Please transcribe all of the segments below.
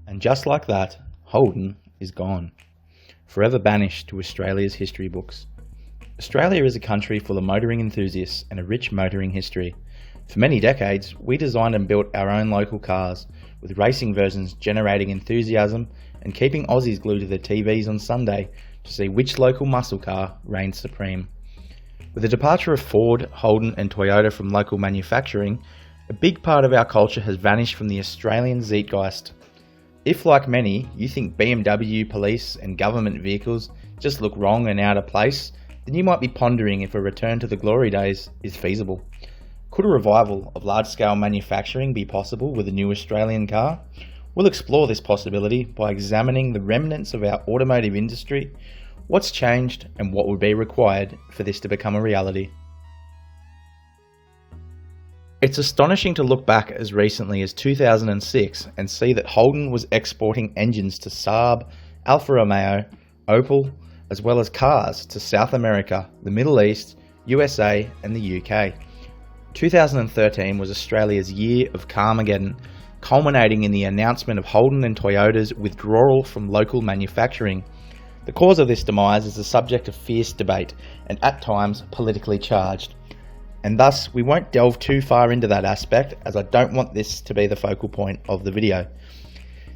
And just like that, Holden is gone, forever banished to Australia's history books. Australia is a country full of motoring enthusiasts and a rich motoring history. For many decades, we designed and built our own local cars, with racing versions generating enthusiasm and keeping Aussies glued to their TVs on Sunday to see which local muscle car reigned supreme. With the departure of Ford, Holden and Toyota from local manufacturing, a big part of our culture has vanished from the Australian zeitgeist. If, like many, you think BMW, police and government vehicles just look wrong and out of place, then you might be pondering if a return to the glory days is feasible. Could a revival of large-scale manufacturing be possible with a new Australian car? We'll explore this possibility by examining the remnants of our automotive industry, what's changed and what would be required for this to become a reality. It's astonishing to look back as recently as 2006 and see that Holden was exporting engines to Saab, Alfa Romeo, Opel, as well as cars to South America, the Middle East, USA and the UK. 2013 was Australia's year of Carmageddon, culminating in the announcement of Holden and Toyota's withdrawal from local manufacturing. The cause of this demise is the subject of fierce debate and at times politically charged. And thus, we won't delve too far into that aspect, as I don't want this to be the focal point of the video.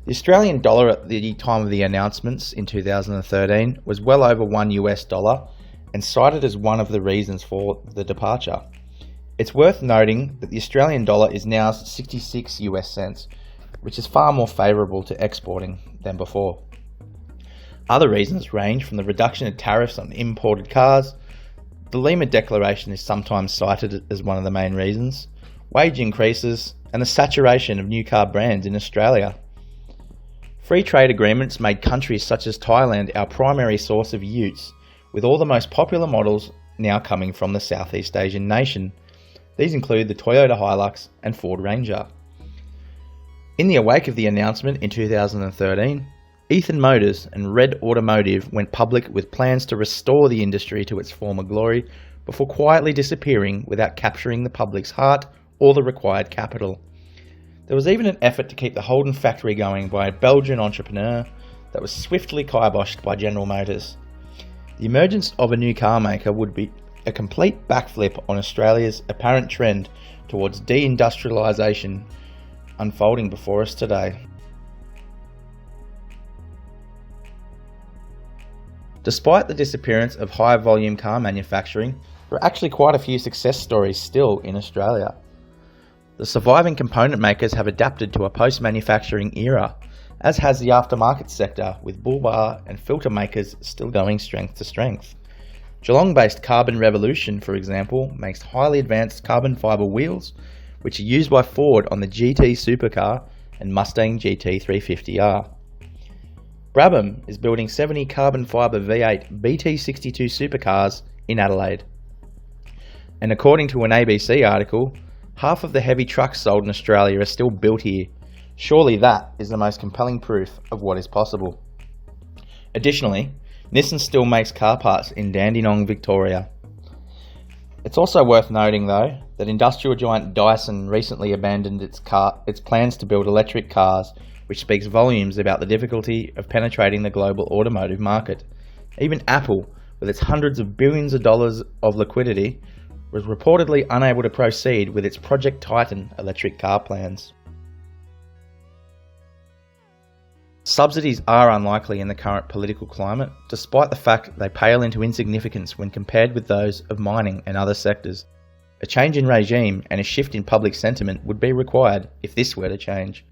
The Australian dollar at the time of the announcements in 2013 was well over $1 and cited as one of the reasons for the departure. It's worth noting that the Australian dollar is now 66 US cents, which is far more favourable to exporting than before. Other reasons range from the reduction of tariffs on imported cars. The Lima Declaration is sometimes cited as one of the main reasons, wage increases, and the saturation of new car brands in Australia. Free trade agreements made countries such as Thailand our primary source of utes, with all the most popular models now coming from the Southeast Asian nation. These include the Toyota Hilux and Ford Ranger. In the wake of the announcement in 2013, Ethan Motors and Red Automotive went public with plans to restore the industry to its former glory before quietly disappearing without capturing the public's heart or the required capital. There was even an effort to keep the Holden factory going by a Belgian entrepreneur that was swiftly kiboshed by General Motors. The emergence of a new car maker would be a complete backflip on Australia's apparent trend towards deindustrialisation unfolding before us today. Despite the disappearance of high-volume car manufacturing, there are actually quite a few success stories still in Australia. The surviving component makers have adapted to a post-manufacturing era, as has the aftermarket sector, with bull bar and filter makers still going strength to strength. Geelong-based Carbon Revolution, for example, makes highly advanced carbon fibre wheels, which are used by Ford on the GT supercar and Mustang GT 350R. Brabham is building 70 carbon fibre V8 BT62 supercars in Adelaide. And according to an ABC article, half of the heavy trucks sold in Australia are still built here. Surely that is the most compelling proof of what is possible. Additionally, Nissan still makes car parts in Dandenong, Victoria. It's also worth noting though, that industrial giant Dyson recently abandoned its plans to build electric cars, which speaks volumes about the difficulty of penetrating the global automotive market. Even Apple, with its hundreds of billions of dollars of liquidity, was reportedly unable to proceed with its Project Titan electric car plans. Subsidies are unlikely in the current political climate, despite the fact they pale into insignificance when compared with those of mining and other sectors. A change in regime and a shift in public sentiment would be required if this were to change.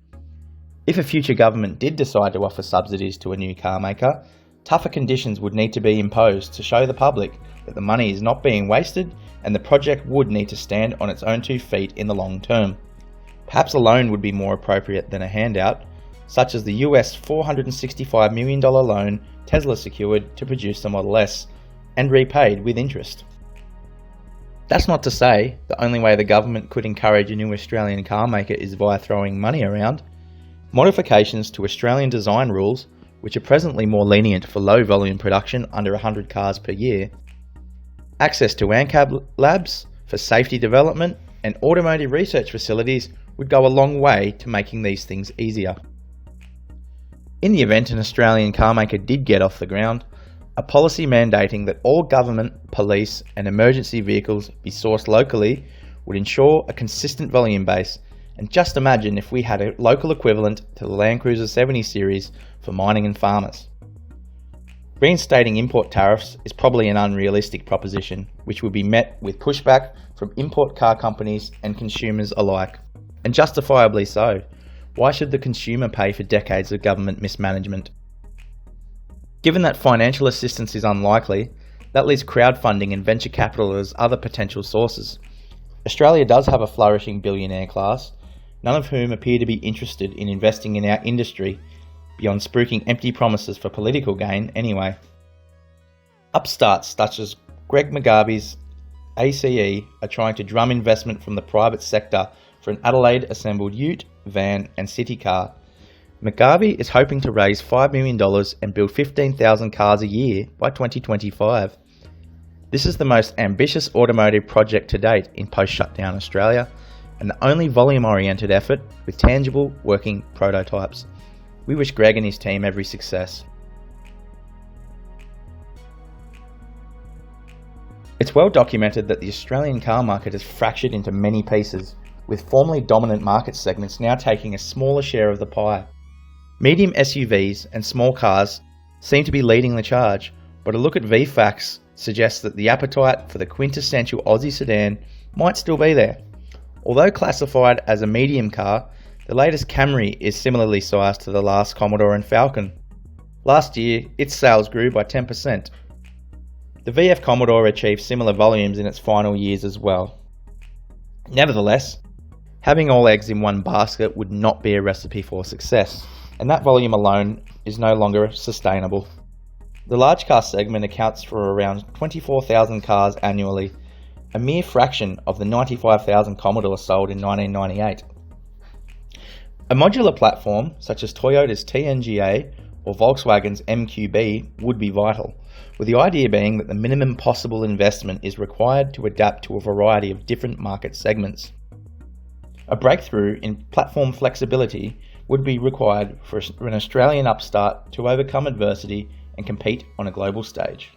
If a future government did decide to offer subsidies to a new car maker, tougher conditions would need to be imposed to show the public that the money is not being wasted and the project would need to stand on its own 2 feet in the long term. Perhaps a loan would be more appropriate than a handout, such as the US $465 million loan Tesla secured to produce the Model S, and repaid with interest. That's not to say the only way the government could encourage a new Australian car maker is via throwing money around. Modifications to Australian design rules, which are presently more lenient for low volume production under 100 cars per year, access to ANCAB labs for safety development and automotive research facilities would go a long way to making these things easier. In the event an Australian carmaker did get off the ground, a policy mandating that all government, police and emergency vehicles be sourced locally would ensure a consistent volume base, and just imagine if we had a local equivalent to the Land Cruiser 70 series for mining and farmers. Reinstating import tariffs is probably an unrealistic proposition, which would be met with pushback from import car companies and consumers alike, and justifiably so. Why should the consumer pay for decades of government mismanagement? Given that financial assistance is unlikely, that leaves crowdfunding and venture capital as other potential sources. Australia does have a flourishing billionaire class, none of whom appear to be interested in investing in our industry, beyond spruiking empty promises for political gain anyway. Upstarts such as Greg Mugabe's ACE are trying to drum investment from the private sector for an Adelaide-assembled ute, van and city car. Mugabe is hoping to raise $5 million and build 15,000 cars a year by 2025. This is the most ambitious automotive project to date in post-shutdown Australia, and the only volume-oriented effort with tangible, working prototypes. We wish Greg and his team every success. It's well documented that the Australian car market has fractured into many pieces, with formerly dominant market segments now taking a smaller share of the pie. Medium SUVs and small cars seem to be leading the charge, but a look at VFACTS suggests that the appetite for the quintessential Aussie sedan might still be there. Although classified as a medium car, the latest Camry is similarly sized to the last Commodore and Falcon. Last year, its sales grew by 10%. The VF Commodore achieved similar volumes in its final years as well. Nevertheless, having all eggs in one basket would not be a recipe for success, and that volume alone is no longer sustainable. The large car segment accounts for around 24,000 cars annually, a mere fraction of the 95,000 Commodores sold in 1998. A modular platform, such as Toyota's TNGA or Volkswagen's MQB, would be vital, with the idea being that the minimum possible investment is required to adapt to a variety of different market segments. A breakthrough in platform flexibility would be required for an Australian upstart to overcome adversity and compete on a global stage.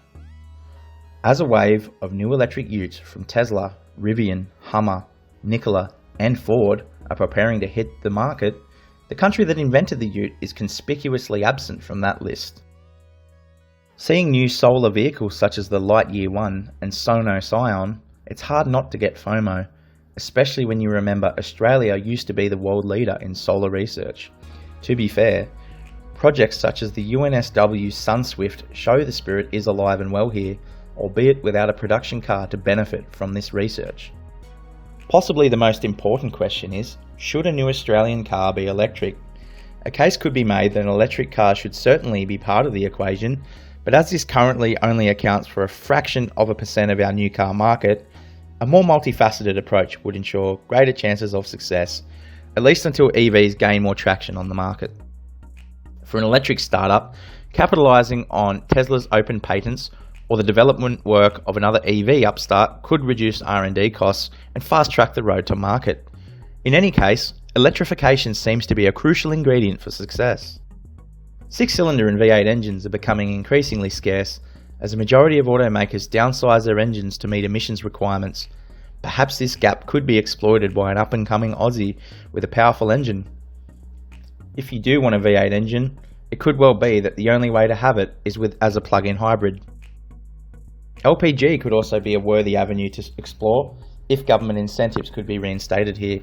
As a wave of new electric utes from Tesla, Rivian, Hummer, Nikola and Ford are preparing to hit the market, the country that invented the ute is conspicuously absent from that list. Seeing new solar vehicles such as the Lightyear 1 and Sono Scion, it's hard not to get FOMO, especially when you remember Australia used to be the world leader in solar research. To be fair, projects such as the UNSW SunSwift show the spirit is alive and well here, albeit without a production car to benefit from this research. Possibly the most important question is, should a new Australian car be electric? A case could be made that an electric car should certainly be part of the equation, but as this currently only accounts for a fraction of a percent of our new car market, a more multifaceted approach would ensure greater chances of success, at least until EVs gain more traction on the market. For an electric startup, capitalising on Tesla's open patents or the development work of another EV upstart could reduce R&D costs and fast-track the road to market. In any case, electrification seems to be a crucial ingredient for success. Six-cylinder and V8 engines are becoming increasingly scarce as a majority of automakers downsize their engines to meet emissions requirements. Perhaps this gap could be exploited by an up-and-coming Aussie with a powerful engine. If you do want a V8 engine, it could well be that the only way to have it is as a plug-in hybrid. LPG could also be a worthy avenue to explore if government incentives could be reinstated here.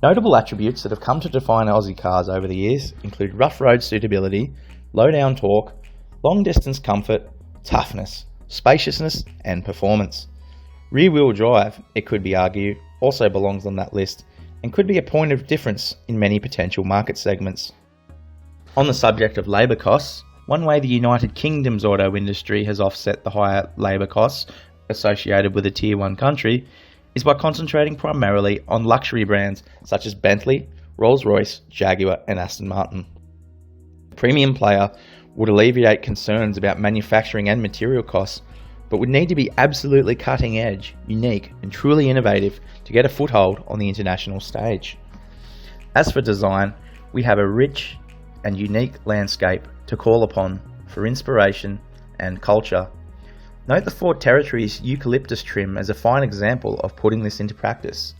Notable attributes that have come to define Aussie cars over the years include rough road suitability, low down torque, long distance comfort, toughness, spaciousness and performance. Rear wheel drive, it could be argued, also belongs on that list and could be a point of difference in many potential market segments. On the subject of labour costs, one way the United Kingdom's auto industry has offset the higher labour costs associated with a Tier 1 country is by concentrating primarily on luxury brands such as Bentley, Rolls-Royce, Jaguar and Aston Martin. A premium player would alleviate concerns about manufacturing and material costs, but would need to be absolutely cutting edge, unique and truly innovative to get a foothold on the international stage. As for design, we have a rich, and unique landscape to call upon for inspiration and culture. Note the Ford Territory's eucalyptus trim as a fine example of putting this into practice.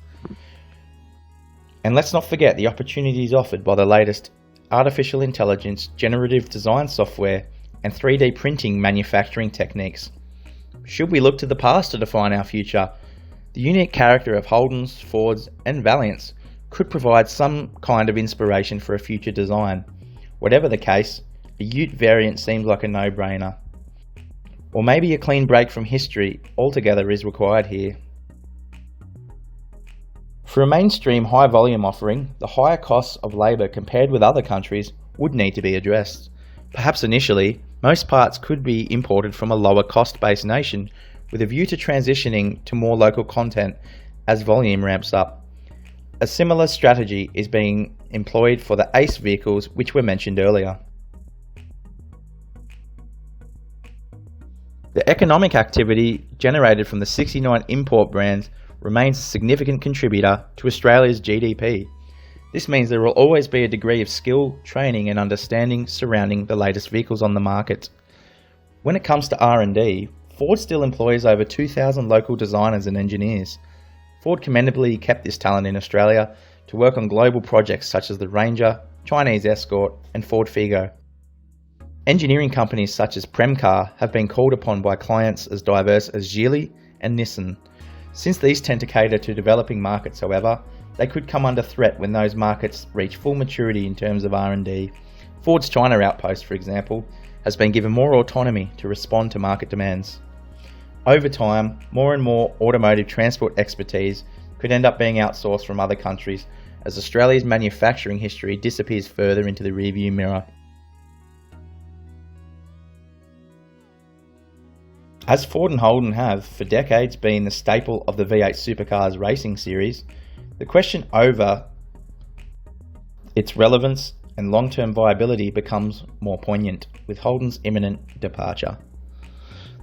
And let's not forget the opportunities offered by the latest artificial intelligence, generative design software, and 3D printing manufacturing techniques. Should we look to the past to define our future, the unique character of Holdens, Fords, and Valiants could provide some kind of inspiration for a future design. Whatever the case, a Ute variant seems like a no-brainer. Or maybe a clean break from history altogether is required here. For a mainstream high-volume offering, the higher costs of labour compared with other countries would need to be addressed. Perhaps initially, most parts could be imported from a lower cost-based nation with a view to transitioning to more local content as volume ramps up. A similar strategy is being employed for the ACE vehicles which were mentioned earlier. The economic activity generated from the 69 import brands remains a significant contributor to Australia's GDP. This means there will always be a degree of skill, training and understanding surrounding the latest vehicles on the market. When it comes to R&D, Ford still employs over 2,000 local designers and engineers. Ford commendably kept this talent in Australia to work on global projects such as the Ranger, Chinese Escort and Ford Figo. Engineering companies such as Premcar have been called upon by clients as diverse as Geely and Nissan. Since these tend to cater to developing markets, however, they could come under threat when those markets reach full maturity in terms of R&D. Ford's China outpost, for example, has been given more autonomy to respond to market demands. Over time, more and more automotive transport expertise could end up being outsourced from other countries as Australia's manufacturing history disappears further into the rearview mirror. As Ford and Holden have for decades been the staple of the V8 supercars racing series, the question over its relevance and long-term viability becomes more poignant with Holden's imminent departure.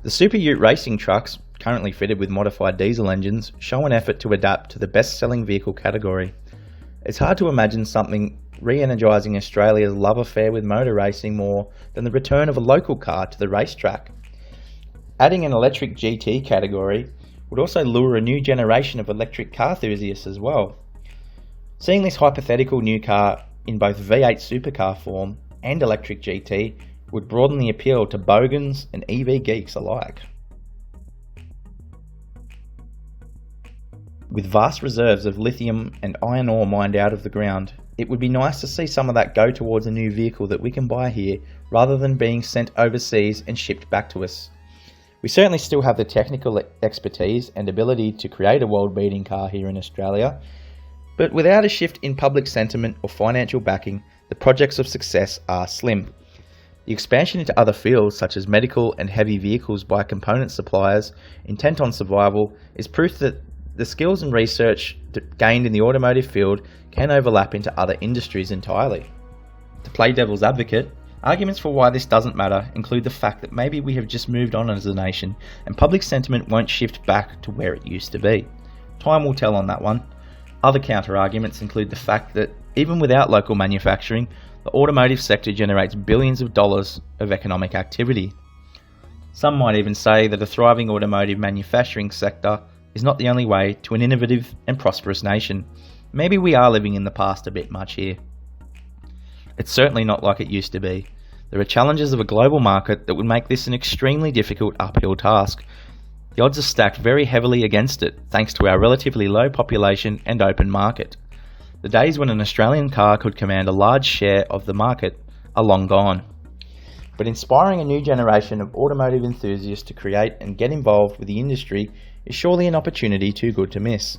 The Super Ute racing trucks, currently fitted with modified diesel engines, show an effort to adapt to the best-selling vehicle category. It's hard to imagine something re-energising Australia's love affair with motor racing more than the return of a local car to the racetrack. Adding an electric GT category would also lure a new generation of electric car enthusiasts as well. Seeing this hypothetical new car in both V8 supercar form and electric GT would broaden the appeal to bogans and EV geeks alike. With vast reserves of lithium and iron ore mined out of the ground, it would be nice to see some of that go towards a new vehicle that we can buy here rather than being sent overseas and shipped back to us. We certainly still have the technical expertise and ability to create a world-beating car here in Australia, but without a shift in public sentiment or financial backing, the projects of success are slim. The expansion into other fields such as medical and heavy vehicles by component suppliers intent on survival is proof that the skills and research gained in the automotive field can overlap into other industries entirely. To play devil's advocate, arguments for why this doesn't matter include the fact that maybe we have just moved on as a nation and public sentiment won't shift back to where it used to be. Time will tell on that one. Other counter-arguments include the fact that even without local manufacturing, the automotive sector generates billions of dollars of economic activity. Some might even say that a thriving automotive manufacturing sector is not the only way to an innovative and prosperous nation. Maybe we are living in the past a bit much here. It's certainly not like it used to be. There are challenges of a global market that would make this an extremely difficult uphill task. The odds are stacked very heavily against it, thanks to our relatively low population and open market. The days when an Australian car could command a large share of the market are long gone. But inspiring a new generation of automotive enthusiasts to create and get involved with the industry is surely an opportunity too good to miss.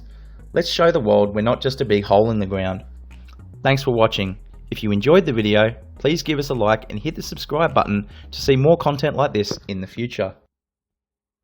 Let's show the world we're not just a big hole in the ground. Thanks for watching. If you enjoyed the video, please give us a like and hit the subscribe button to see more content like this in the future.